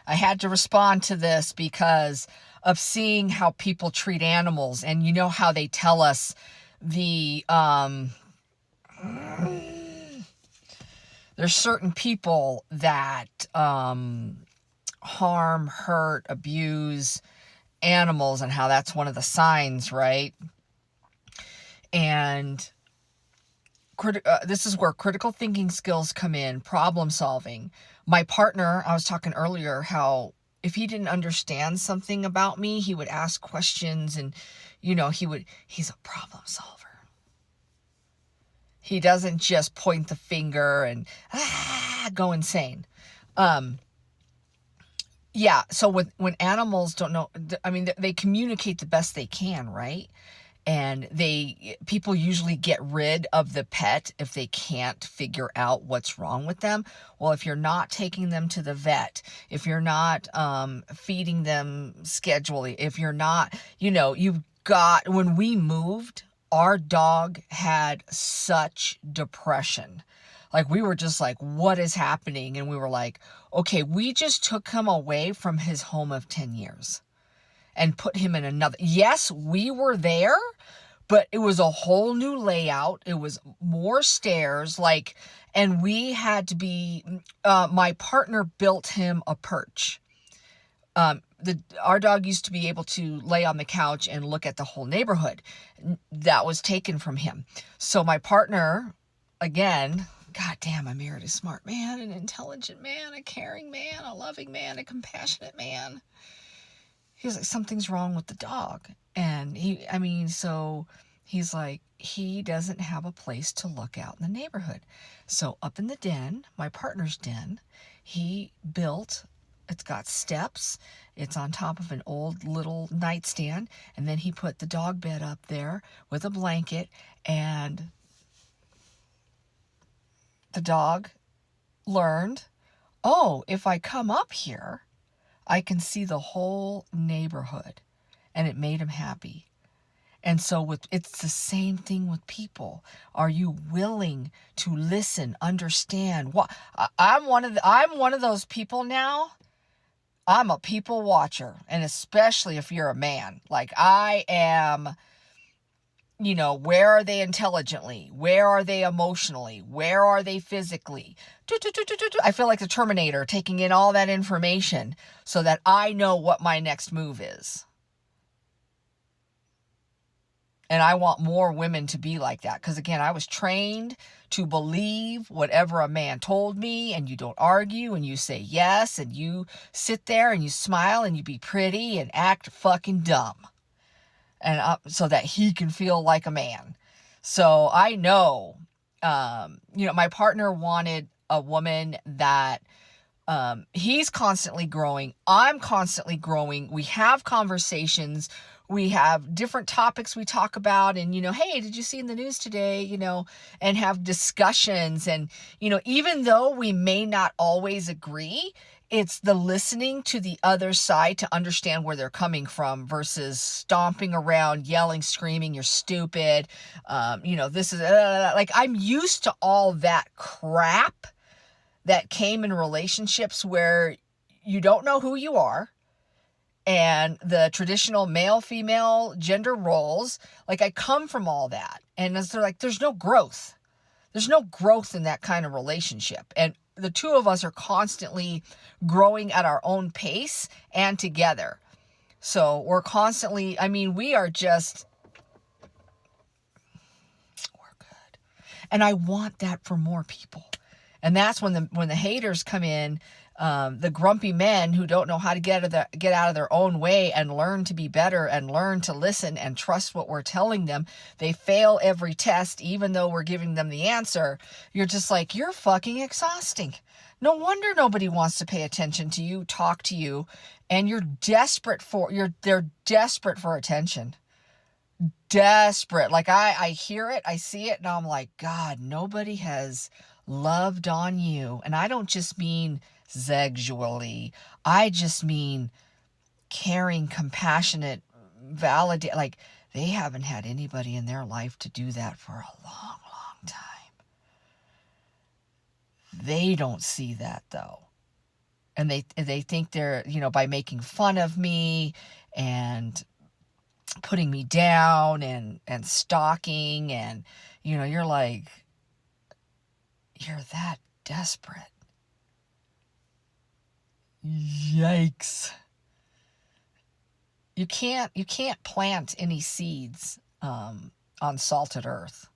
I had to respond to this because of seeing how people treat animals. And you know how they tell us the, there's certain people that, harm, hurt, abuse animals, and how that's one of the signs, right? And this is where critical thinking skills come in, problem solving. My partner, I was talking earlier how if he didn't understand something about me, he would ask questions, and he's a problem solver. He doesn't just point the finger and go insane. Yeah, so when animals don't know, I mean, they communicate the best they can, right? And people usually get rid of the pet if they can't figure out what's wrong with them. Well, if you're not taking them to the vet, if you're not feeding them schedulely, if you're not, when we moved, our dog had such depression. Like, we were just like, what is happening? And we were like, okay, we just took him away from his home of 10 years and put him in another. Yes, we were there, but it was a whole new layout. It was more stairs, and we had to be, my partner built him a perch. Our dog used to be able to lay on the couch and look at the whole neighborhood. That was taken from him. So my partner, again, God damn, I married a smart man, an intelligent man, a caring man, a loving man, a compassionate man. He was like, something's wrong with the dog. And he's like, he doesn't have a place to look out in the neighborhood. So up in the den, my partner's den, he built, it's got steps. It's on top of an old little nightstand. And then he put the dog bed up there with a blanket. And the dog learned, oh, if I come up here, I can see the whole neighborhood. And it made him happy. And so it's the same thing with people. Are you willing to listen, understand? I'm one of those people now. I'm a people watcher, and especially if you're a man. Like, I am, where are they intelligently? Where are they emotionally? Where are they physically? I feel like the Terminator, taking in all that information so that I know what my next move is. And I want more women to be like that. Because again, I was trained to believe whatever a man told me, and you don't argue, and you say yes, and you sit there and you smile and you be pretty and act fucking dumb. And so that he can feel like a man. So I know, my partner wanted a woman that, he's constantly growing. I'm constantly growing. We have conversations. We have different topics we talk about, and, hey, did you see in the news today, and have discussions. And, even though we may not always agree, it's the listening to the other side to understand where they're coming from versus stomping around, yelling, screaming, you're stupid. This is I'm used to all that crap that came in relationships where you don't know who you are, and the traditional male-female gender roles. Like, I come from all that. And they're like, there's no growth. There's no growth in that kind of relationship. And the two of us are constantly growing at our own pace and together. So we're constantly, we are just, we're good. And I want that for more people. And that's when the haters come in, the grumpy men who don't know how to get out of their own way and learn to be better and learn to listen and trust what we're telling them. They fail every test, even though we're giving them the answer. You're just like, you're fucking exhausting. No wonder nobody wants to pay attention to you, talk to you, and they're desperate for attention. Desperate. Like, I hear it, I see it, and I'm like, God, nobody has loved on you. And I don't just mean sexually. I just mean caring, compassionate, validate. Like, they haven't had anybody in their life to do that for a long, long time. They don't see that, though. and they think they're, by making fun of me and putting me down and stalking, and you're like, you're that desperate. Yikes. You can't plant any seeds on salted earth.